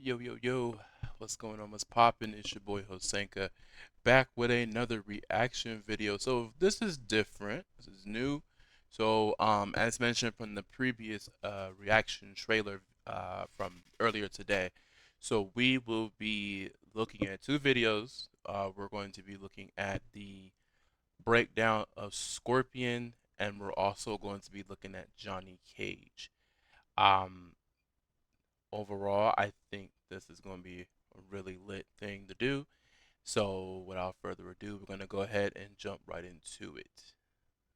Yo, yo, yo, what's going on? What's poppin'? It's your boy Hosenka back with another reaction video. So this is different. This is new. So as mentioned from the previous reaction trailer from earlier today, so we will be looking at two videos. We're going to be looking at the breakdown of Scorpion, and we're also going to be looking at Johnny Cage. Um, Overall, I think this is going to be a really lit thing to do. So, without further ado, we're going to go ahead and jump right into it.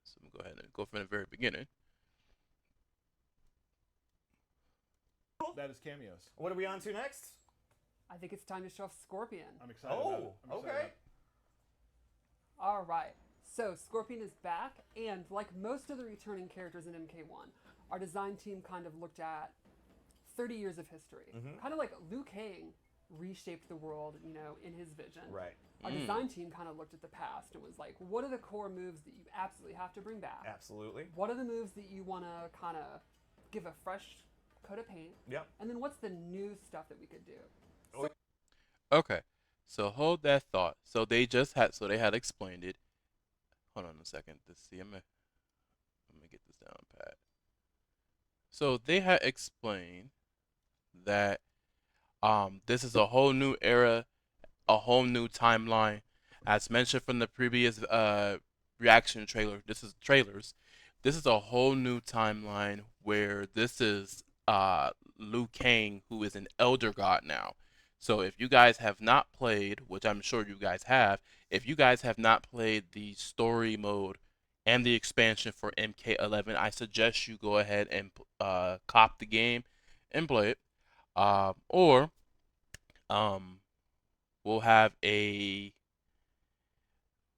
So, I'm going to go ahead and go from the very beginning. That is cameos. What are we on to next? I think it's time to show off Scorpion. I'm excited. About it. I'm excited Okay. about it. All right. So Scorpion is back, and like most of the returning characters in MK1, our design team kind of looked at 30 years of history. Kind of like Liu Kang reshaped the world, in his vision. Right. Our design team kind of looked at the past and was like, what are the core moves that you absolutely have to bring back? Absolutely. What are the moves that you want to kind of give a fresh coat of paint? Yep. And then what's the new stuff that we could do? Oh, Okay, so hold that thought. So they had explained it. Hold on a second. Let's see. Let me get this down pat. So they had explained that this is a whole new era, a whole new timeline. As mentioned from the previous reaction trailer, this is trailers. This is a whole new timeline where this is Liu Kang, who is an elder god now. So if you guys have not played, which I'm sure you guys have, if you guys have not played the story mode and the expansion for MK11, I suggest you go ahead and cop the game and play it. Or um, we'll have a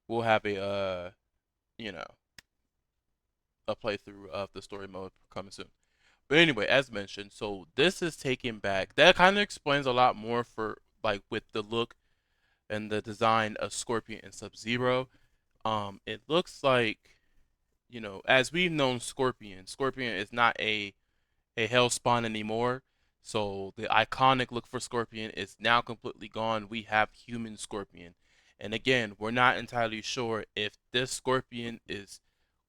we'll have a you know a playthrough of the story mode coming soon. But anyway, as mentioned, so this is taking back. That kind of explains a lot more for like with the look and the design of Scorpion and Sub Zero. It looks like as we've known Scorpion. Scorpion is not a Hellspawn anymore. So the iconic look for Scorpion is now completely gone. We have human Scorpion. And again, we're not entirely sure if this Scorpion is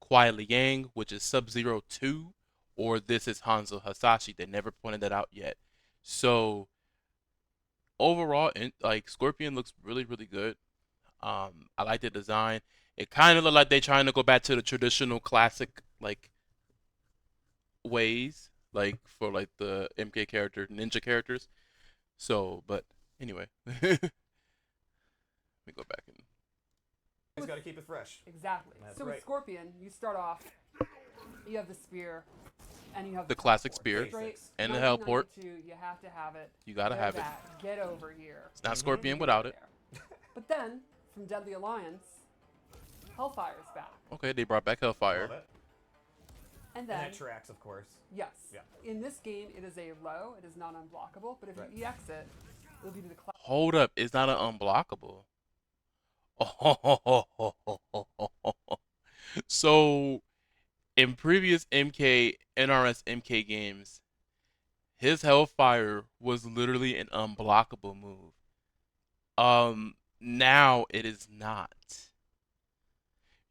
Kuai Liang, which is Sub-Zero 2, or this is Hanzo Hasashi. They never pointed that out yet. So overall, like Scorpion looks really, really good. I like the design. It kind of looked like they're trying to go back to the traditional classic like ways, like for like the MK character, ninja characters. So, but anyway, let me go back and. He's got to keep it fresh. Exactly. That's So right. with Scorpion, you start off, you have the spear, and you have The classic teleport. spear Straight and the helport. 1992, you have to have it. You gotta There's have it. that. Get over here. It's not You Scorpion get without it. there. But then, from Deadly Alliance, Hellfire's back. Okay, they brought back Hellfire. Love it. And And then, that tracks, of course. yes, Yeah. in this game, it is a low, it is not unblockable, but if Right. you EX it, it'll be to the Hold up, it's not an unblockable. So in previous NRS MK games, his Hellfire was literally an unblockable move. Now it is not.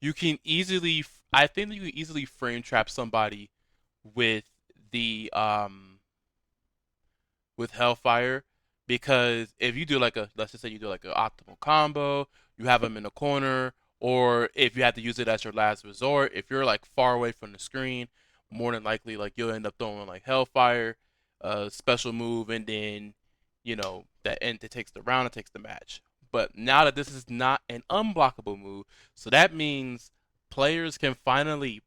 You can easily, I think that you can easily frame trap somebody with the with Hellfire, because if you do like a, let's just say you do like an optimal combo, you have them in a corner, or if you have to use it as your last resort, if you're like far away from the screen, more than likely like you'll end up throwing like Hellfire, special move, and then that end it takes the round, it takes the match. But now that this is not an unblockable move, so that means players can finally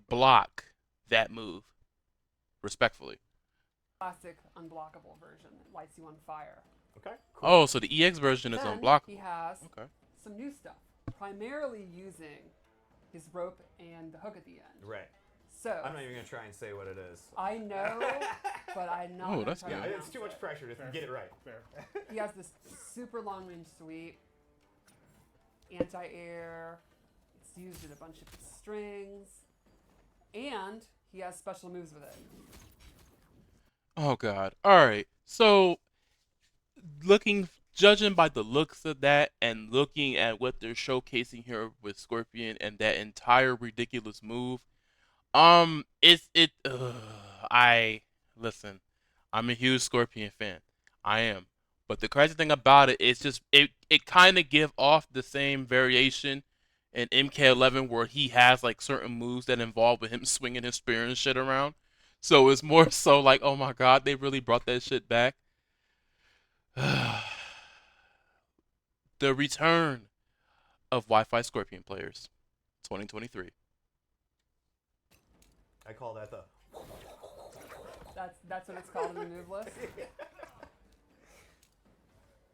block that move respectfully. classic unblockable version that lights you on fire. Okay. Cool. Oh, so the EX version is Then unblockable. he has Okay. some new stuff, primarily using his rope and the hook at the end. Right. So I'm not even going to try and say what it is. I know, but I'm not. Oh, gonna that's try good. to Yeah, it's pronounce too much it. pressure to get it right. Fair. He has this super long range sweep, anti-air. It's used in a bunch of strings, and he has special moves with it. Oh God. All right. So judging by the looks of that and looking at what they're showcasing here with Scorpion and that entire ridiculous move, it's it. I listen. I'm a huge Scorpion fan. I am. But the crazy thing about it is just it kind of give off the same variation in MK11 where he has like certain moves that involve with him swinging his spear and shit around. So it's more so like, oh my god, they really brought that shit back. The return of Wi-Fi Scorpion players, 2023. I call that the. That's what it's called in the move list.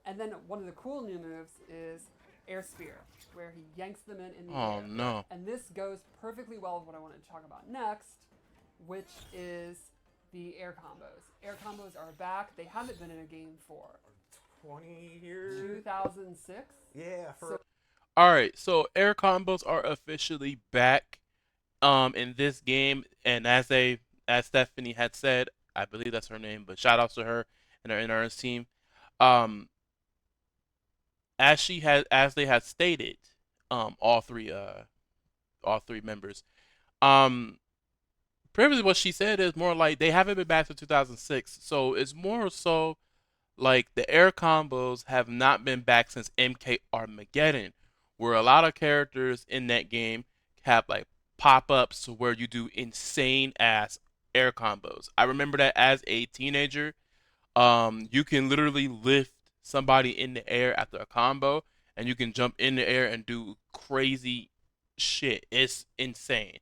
And then one of the cool new moves is Air Spear, where he yanks them in the Oh air. no. And this goes perfectly well with what I wanted to talk about next, which is the air combos. Air combos are back. They haven't been in a game for 20 years. 2006. Yeah, for All right, so air combos are officially back in this game, and as Stephanie had said, I believe that's her name, but shout outs to her and her NRS team. Um, as they had stated, all three members. Um, previously what she said is more like they haven't been back to 2006, so it's more so like the air combos have not been back since MK Armageddon, where a lot of characters in that game have like pop ups where you do insane ass air combos. I remember that as a teenager, you can literally lift somebody in the air after a combo, and you can jump in the air and do crazy shit. It's insane.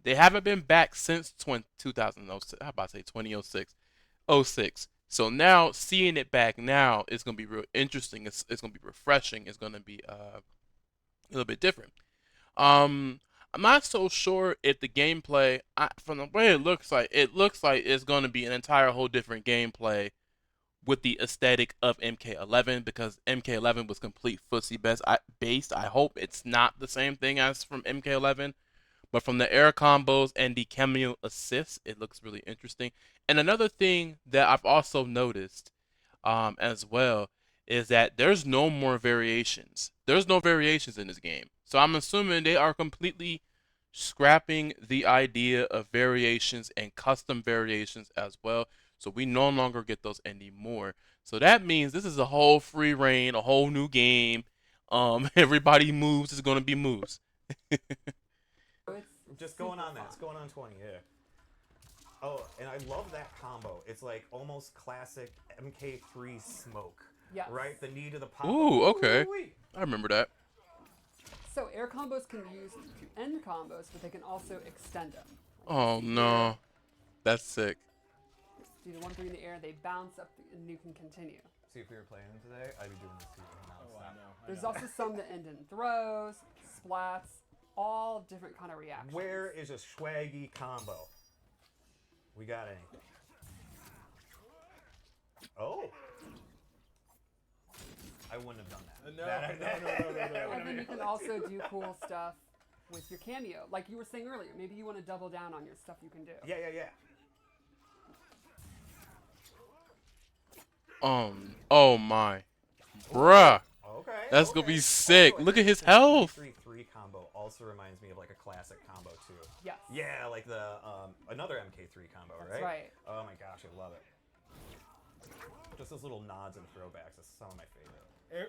They haven't been back since 2006. How about to say 2006? '06. So now seeing it back now is gonna be real interesting. It's gonna be refreshing. It's gonna be a little bit different. Um, I'm not so sure if the gameplay, from the way it looks like it's gonna be an entire whole different gameplay with the aesthetic of MK11 because MK11 was complete footsie based. I hope it's not the same thing as from MK11, but from the air combos and the cameo assists, it looks really interesting. And another thing that I've also noticed as well is that there's no more variations. There's no variations in this game. So I'm assuming they are completely scrapping the idea of variations and custom variations as well. So we no longer get those anymore. So that means this is a whole free reign, a whole new game. Everybody moves is gonna be moves. It's just going super on that. fun. It's going on 20, yeah. Oh, and I love that combo. It's like almost classic MK3 smoke. Yes. Right? The knee to the pop. Ooh, okay. Ooh-wee. I remember that. So air combos can be used to end combos, but they can also extend them. Oh no, that's sick. Do the 1-3 in the air, they bounce up, and you can continue. See, if we were playing today, I'd be doing this too. Oh, I know. There's also some that end in throws, splats, all different kind of reactions. Where is a swaggy combo? We got anything? Oh. I wouldn't have done that. No. And then you can also do cool stuff with your cameo. Like you were saying earlier, maybe you want to double down on your stuff you can do. Yeah. Oh my, bruh. Okay. That's gonna be sick. Also, Look at his the health. 3-3 combo also reminds me of like a classic combo too. Yes. Yeah, like the another MK3 combo, That's right? right. Oh my gosh, I love it. Just those little nods and throwbacks. That's some of my favorite.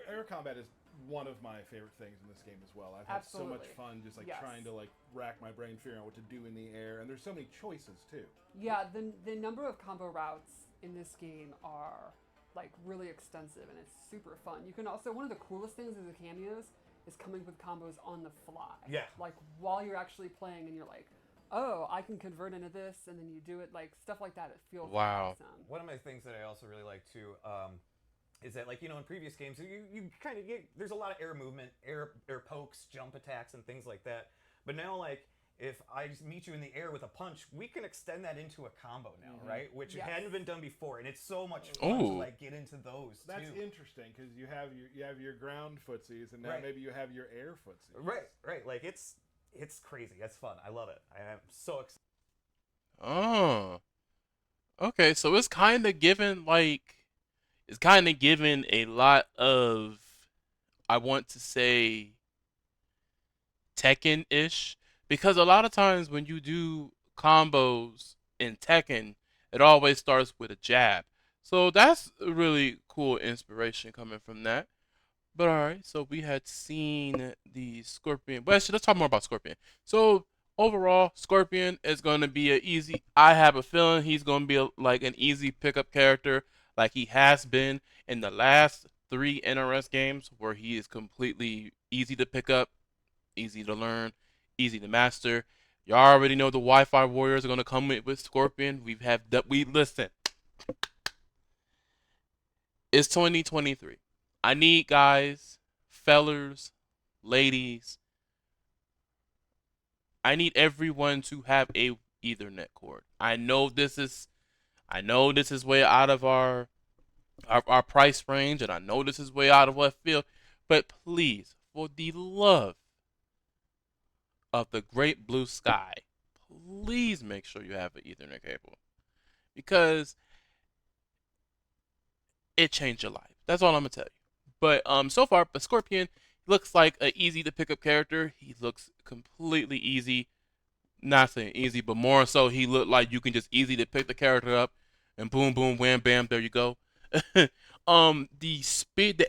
Air combat is one of my favorite things in this game as well. I've had so much Absolutely. fun just like Yes. trying to like rack my brain figuring out what to do in the air, and there's so many choices too. Yeah, the number of combo routes in this game are like really extensive, and it's super fun. You can also, one of the coolest things is the cameos is coming with combos on the fly. Yeah. Like while you're actually playing and you're like, oh, I can convert into this, and then you do it, like stuff like that. It feels Wow. awesome. One of my things that I also really like too is that, like, you know, in previous games, you kind of get, there's a lot of air movement, air pokes, jump attacks, and things like that. But now, like, if I just meet you in the air with a punch, we can extend that into a combo now, right? Which Yes. hadn't been done before, and it's so much fun to Ooh. like get into those That's too. interesting because you have your ground footsies, and now Right. maybe you have your air footsies. Right. Like it's crazy. It's fun. I love it. I am so excited. Oh. Okay, so it's kind of given like is kind of given a lot of, I want to say, Tekken-ish, because a lot of times when you do combos in Tekken, it always starts with a jab. So that's a really cool inspiration coming from that. But all right, so we had seen the Scorpion. But actually, let's talk more about Scorpion. So overall, Scorpion is going to be an easy. I have a feeling he's going to be like an easy pickup character, like he has been in the last three NRS games, where he is completely easy to pick up, easy to learn, easy to master. You already know the Wi-Fi warriors are going to come with Scorpion. We listen. It's 2023. I need guys, fellers, ladies. I need everyone to have a Ethernet cord. I know this is way out of our price range, and I know this is way out of left field, but please, for the love of the great blue sky, please make sure you have an Ethernet cable, because it changed your life. That's all I'm gonna tell you. But so far, but Scorpion looks like an easy to pick up character. He looks completely easy. Not saying easy, but more so he looked like you can just easy to pick the character up, and boom, boom, wham, bam, there you go. The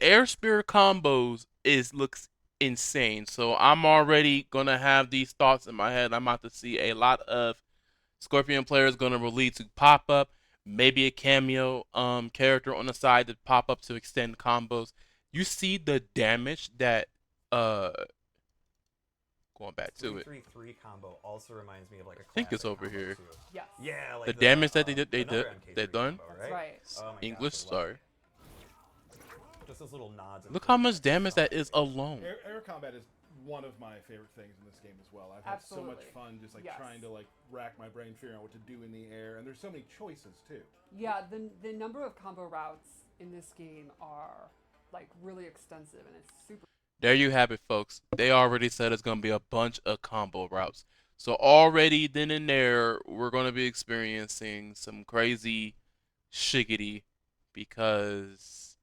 air spear combos is looks insane. So I'm already gonna have these thoughts in my head. I'm about to see a lot of Scorpion players gonna release to pop up, maybe a cameo character on the side to pop up to extend combos. You see the damage that uh going back to it. 3-3-3 combo also reminds me of like a I think it's classic over combo here. too. Yes. Yeah, like The damage that another they MK3 done. combo, That's right. Oh my English, gosh, I love sorry. it. Just those little nods. And Look how much footsteps, damage so that is amazing. alone. Air combat is one of my favorite things in this game as well. I've had so much Absolutely. fun just like Yes. trying to like rack my brain figuring out what to do in the air, and there's so many choices too. Yeah, the number of combo routes in this game are like really extensive, and it's super. There you have it, folks. They already said it's gonna be a bunch of combo routes. So already then and there, we're gonna be experiencing some crazy shiggity, because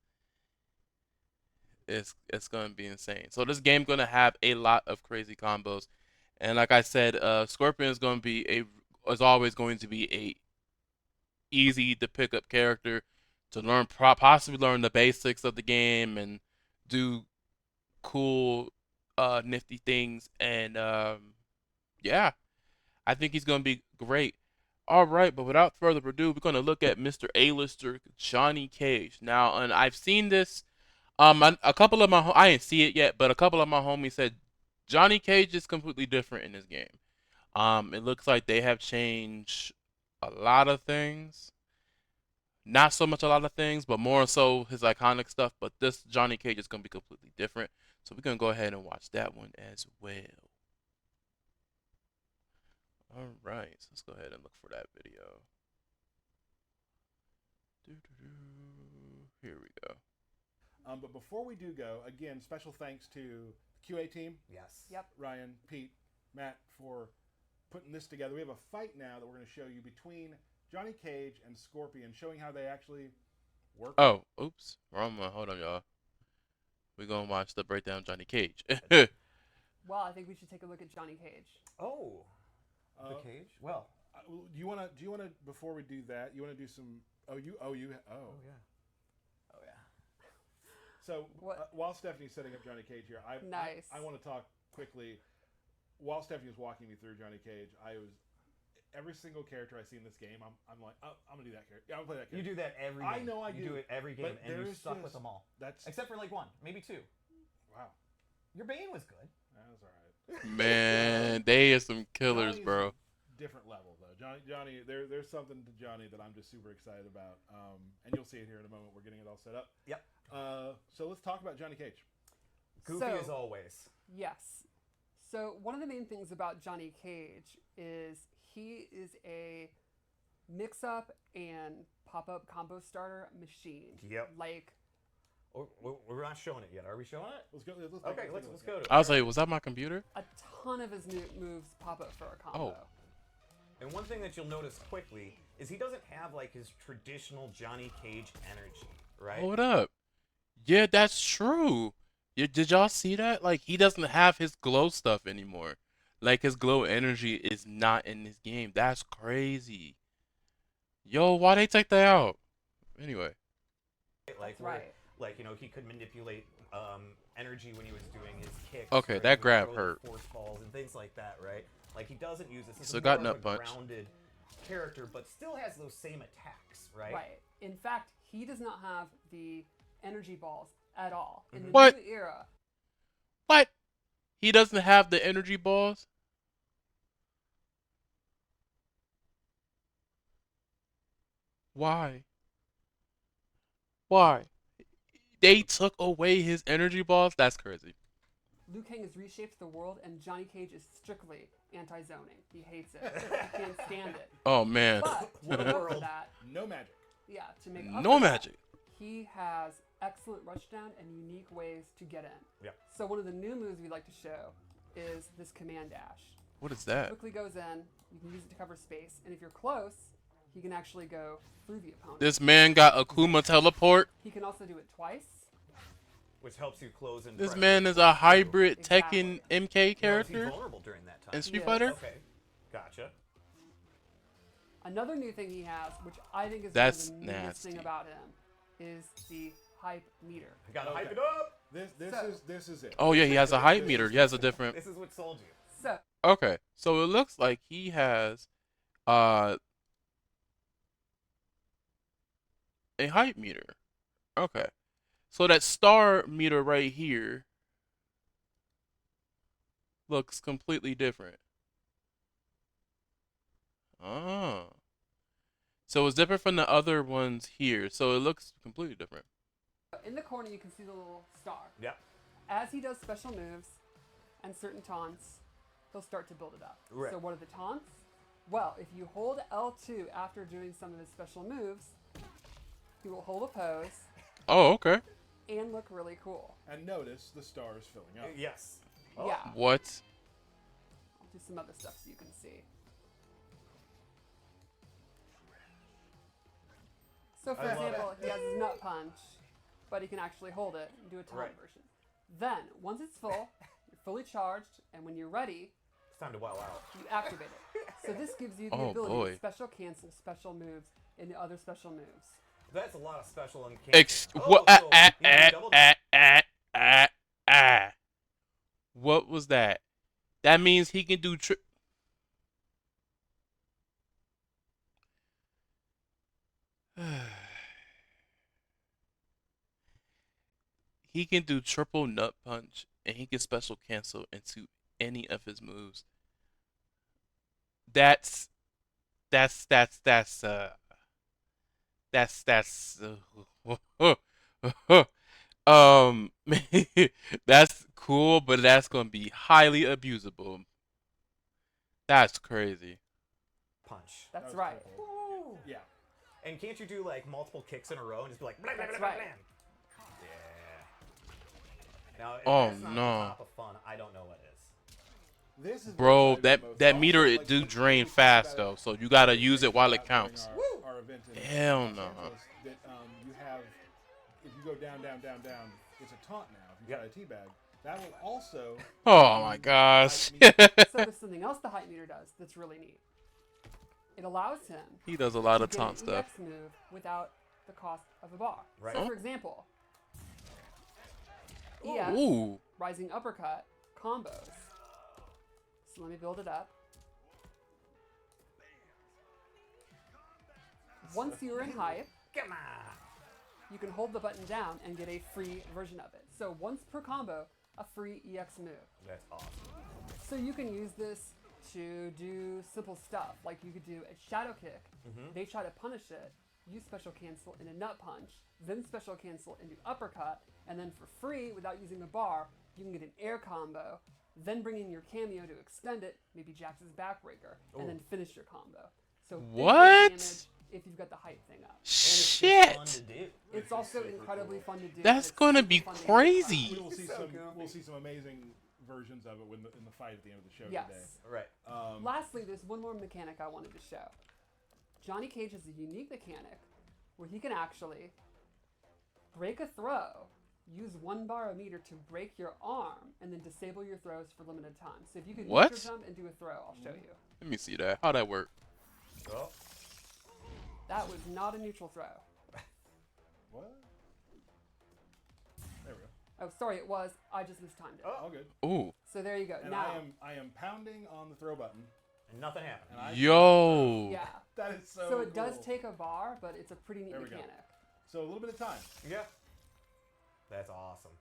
it's gonna be insane. So this game gonna have a lot of crazy combos, and like I said, Scorpion is gonna be is always going to be a easy to pick up character to learn, possibly learn the basics of the game and do cool, nifty things. And yeah, I think he's gonna be great. All right, but without further ado, we're gonna look at Mr. A-lister Johnny Cage. Now, and I've seen this. A couple of I didn't see it yet, but a couple of my homies said Johnny Cage is completely different in this game. It looks like they have changed a lot of things. Not so much a lot of things, but more so his iconic stuff. But this Johnny Cage is gonna be completely different. So we're gonna go ahead and watch that one as well. All right, so let's go ahead and look for that video. Here we go. But before we do go, again, special thanks to the QA team, Yes. Yep. Ryan, Pete, Matt, for putting this together. We have a fight now that we're going to show you between Johnny Cage and Scorpion, showing how they actually work. Oh, oops, wrong one. Hold on, y'all. We're gonna watch the breakdown Johnny Cage. Well, I think we should take a look at Johnny Cage. Oh, the cage. Well, Do you want to before we do that? You want to do some? Oh yeah. Oh yeah. So while Stephanie's setting up Johnny Cage here, I want to talk quickly. While Stephanie was walking me through Johnny Cage, every single character I see in this game, I'm like, oh, I'm gonna do that character. Yeah, I'm gonna play that character. You do that every game. I know I You do it every game, and you suck with them all. Except for like one, maybe two. Wow. Your Bane was good. That was all right. Man, they are some killers, Johnny's bro. Different level though. Johnny, there's something to Johnny that I'm just super excited about. And you'll see it here in a moment. We're getting it all set up. Yep. So let's talk about Johnny Cage. Goofy as always. Yes. So one of the main things about Johnny Cage is he is a mix-up and pop-up combo starter machine. Yep. Like. We're not showing it yet. Are we showing it? Let's go. Okay, let's go to it. I was like, was that my computer? A ton of his moves pop up for a combo. Oh. And one thing that you'll notice quickly is he doesn't have like his traditional Johnny Cage energy, right? Hold up. Yeah, that's true. Did y'all see that? Like, he doesn't have his glow stuff anymore. Like, his glow energy is not in this game. That's crazy. Yo, why they take that out? Anyway. Like That's right. like he could manipulate energy when he was doing his kicks. Okay, Right? that He would grab throw the hurt. force balls and things like that, right? Like he doesn't use this. He's Still more got of nut a punch. grounded character, but still has those same attacks, right? Right. In fact, he does not have the energy balls at all. In the What? new era, What? He doesn't have the energy balls? Why? Why? They took away his energy balls? That's crazy. Liu Kang has reshaped the world, and Johnny Cage is strictly anti-zoning. He hates it. He can't stand it. Oh, man. But What to a make up for world. that, No magic. yeah, to make up No for that, magic. he has excellent rushdown and unique ways to get in. Yeah. So one of the new moves we like to show is this command dash. What is that? Quickly goes in. You can use it to cover space, and if you're close, he can actually go through the opponent. This man got Akuma teleport. He can also do it twice. Which helps you close and This press man it is a hybrid Exactly. Tekken MK Now, is he character vulnerable during that time? in Street Yes. Fighter. Okay, gotcha. Another new thing he has, which I think is That's one of the newest nasty. thing about him, is the hype meter. I gotta Okay. hype it up. This is it. Oh yeah, he has a hype meter. He has a different. This is what sold you. So Okay, so it looks like he has uh a height meter. Okay, so that star meter right here looks completely different. Oh, so it's different from the other ones here. So it looks completely different. in the corner, you can see the little star. Yeah. As he does special moves and certain taunts, he'll start to build it up. Right. So what are the taunts? Well, if you hold L2 after doing some of his special moves, he will hold a pose Oh, okay. and look really cool. And notice the star is filling up. Yes. Yeah. What? I'll do some other stuff so you can see. So, for I love example, it. he has his nut punch, but he can actually hold it and do a taunt Right. version. Then, once it's full, you're fully charged, and when you're ready, It's time to wow out. you activate it. So this gives you the Oh, ability boy. to special cancel special moves into other special moves. That's a lot of special and What? so he can double that. What was that? That means he can do he can do triple nut punch, and he can special cancel into any of his moves. That's that's that's that's uh that's um that's cool, but that's gonna be highly abusable. That's crazy. Punch. That That's was right. cool. Yeah. And can't you do like multiple kicks in a row and just be like, blam, blam, That's blam, right. blam? Yeah. Now, if Oh, that's not no. the top of fun, I don't know what is. This is Bro, what excited me most. that Also, meter like, it do we drain talked fast about though, it so you gotta when we use it talked while it about during counts. Our event in Hell Los no. Angeles, that you have, if you go down, down, down, down, it's a taunt now. If you try a teabag, that will also. Oh my gosh. So there's something else the height meter does that's really neat. It allows him He does a lot to of get taunt an stuff. EX move without the cost of a bar. Right. So Oh. for example, EX, Ooh. rising uppercut, combos. So let me build it up. Once you're in hype, Come on. you can hold the button down and get a free version of it. So once per combo, a free EX move. That's awesome. So you can use this to do simple stuff, like you could do a shadow kick. They try to punish it, you special cancel in a nut punch, then special cancel into uppercut, and then for free, without using a bar, you can get an air combo, then bring in your cameo to extend it, maybe Jax's backbreaker, and then finish your combo. So big What? damage if you've got the hype thing up. And it's just fun Shit. to do. It's also incredibly fun to do. and That's it's gonna super be fun to get crazy. We will see So some. goofy. We'll see some amazing versions of it in the fight at the end of the show Yes. today. Right. Lastly, there's one more mechanic I wanted to show. Johnny Cage has a unique mechanic where he can actually break a throw. Use 1 bar of meter to break your arm, and then disable your throws for limited time. So if you could What? neutral jump and do a throw, I'll show you. Let me see that. How that work? Oh. That was not a neutral throw. What? There we go. Oh, sorry, it was. I just mistimed it. Oh, all good. Ooh. So there you go. And now, I am pounding on the throw button. And nothing happened. And I Yo. yeah. That is so So it does cool. take a bar, but it's a pretty neat There we go. mechanic. So a little bit of time. Yeah. That's awesome.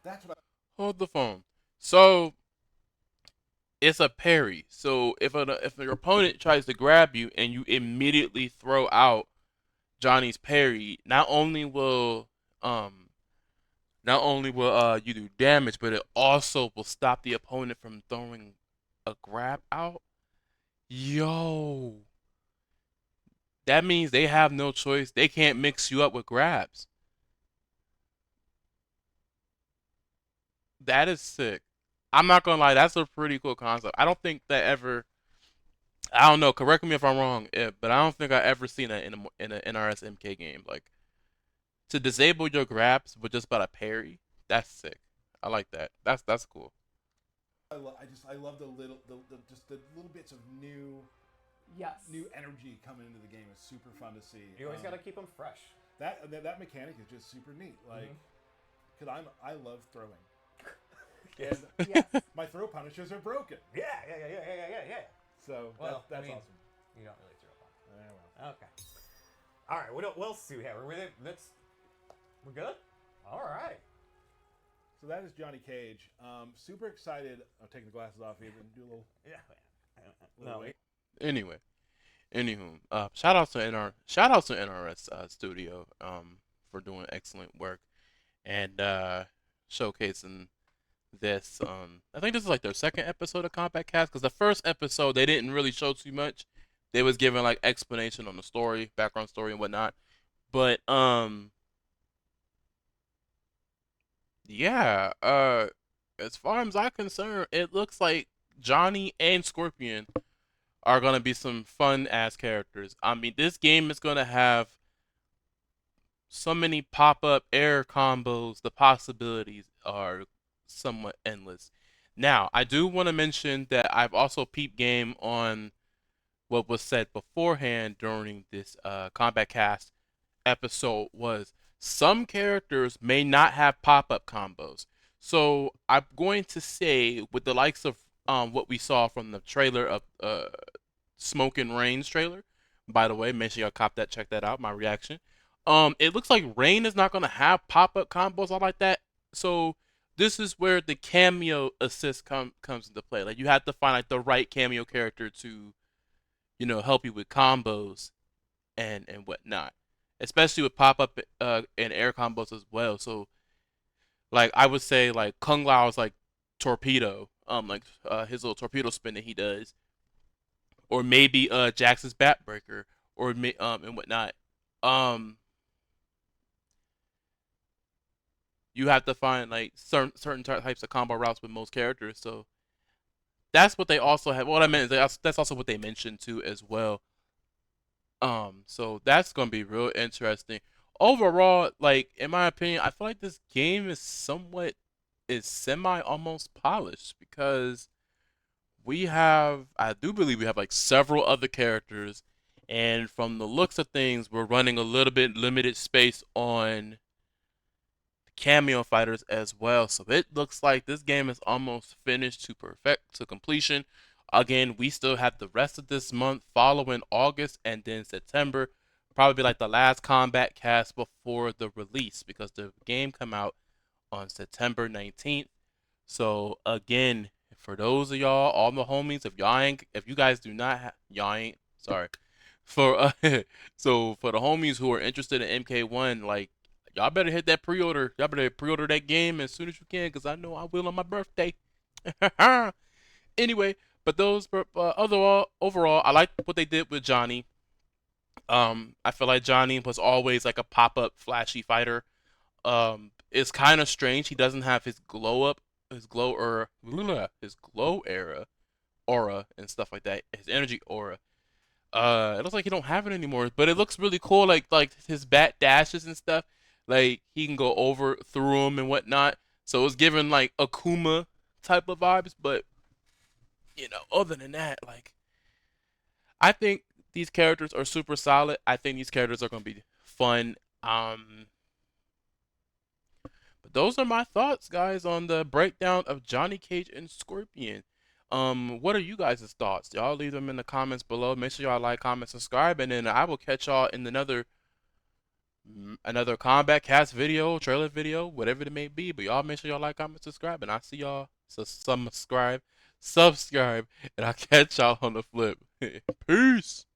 That's what Hold the phone. So it's a parry. So if your opponent tries to grab you and you immediately throw out Johnny's parry, not only will you do damage, but it also will stop the opponent from throwing a grab out. Yo. That means they have no choice. They can't mix you up with grabs. That is sick. I'm not gonna lie, that's a pretty cool concept. I don't think that ever. I don't know. Correct me if I'm wrong, but I don't think I ever seen that in a NRS MK game. Like to disable your grabs with just about a parry. That's sick. I like that. That's cool. I love the just the little bits of new Yes. energy coming into the game. Is super fun to see. You always got to keep them fresh. That mechanic is just super neat. Like, because I love throwing. Yes. And Yes. my throw punishers are broken. Yeah. So Well, that's I mean, awesome. You don't really throw them. Yeah, well. Okay. All right. What else do we have? We're good. All right. So that is Johnny Cage. Super excited. I'll take the glasses off here and do a little. Yeah. little No. wait. Anyway, anywho, shout out to NRS Studio for doing excellent work and showcasing this. I think this is like their second episode of Combat Cast because the first episode they didn't really show too much. They was giving like explanation on the story, background story and whatnot. But yeah, as far as I'm concerned, it looks like Johnny and Scorpion are gonna be some fun ass characters. I mean, this game is gonna have so many pop up air combos. The possibilities are somewhat endless. Now, I do want to mention that I've also peeped game on what was said beforehand during this Combat Cast episode was some characters may not have pop up combos. So I'm going to say with the likes of what we saw from the trailer of Smoke and Rain's trailer. By the way, make sure y'all cop that, check that out. My reaction. It looks like Rain is not gonna have pop up combos all like that. So this is where the cameo assist comes into play. Like you have to find like the right cameo character to, help you with combos and whatnot. Especially with pop up and air combos as well. So like I would say like Kung Lao's like torpedo, his little torpedo spin that he does, or maybe Jax's Batbreaker, or and whatnot. You have to find like certain types of combo routes with most characters. So that's what they also have. What I meant is that's also what they mentioned too as well. So that's gonna be real interesting. Overall, like in my opinion, I feel like this game is semi almost polished because I do believe we have like several other characters, and from the looks of things, we're running a little bit limited space on cameo fighters as well. So it looks like this game is almost finished to completion. Again, we still have the rest of this month following August and then September, probably like the last Combat Cast before the release because the game come out on September 19th. So again, for those of y'all, all the homies, if you guys do not have, y'all ain't, sorry. So for the homies who are interested in MK1, like, y'all better hit that pre-order. Y'all better pre-order that game as soon as you can, because I know I will on my birthday. Anyway, but overall, I like what they did with Johnny. I feel like Johnny was always like a pop-up flashy fighter. It's kind of strange. He doesn't have his his glow aura and stuff like that. His energy aura. It looks like he don't have it anymore, but it looks really cool. Like his bat dashes and stuff. Like he can go over through them and whatnot. So it's giving like Akuma type of vibes. But other than that, like I think these characters are super solid. I think these characters are gonna be fun. But those are my thoughts, guys, on the breakdown of Johnny Cage and Scorpion. What are you guys' thoughts? Y'all leave them in the comments below. Make sure y'all like, comment, subscribe, and then I will catch y'all in another combat cast video, trailer video, whatever it may be. But y'all make sure y'all like, comment, subscribe, and I'll see y'all. So subscribe, and I'll catch y'all on the flip. Peace.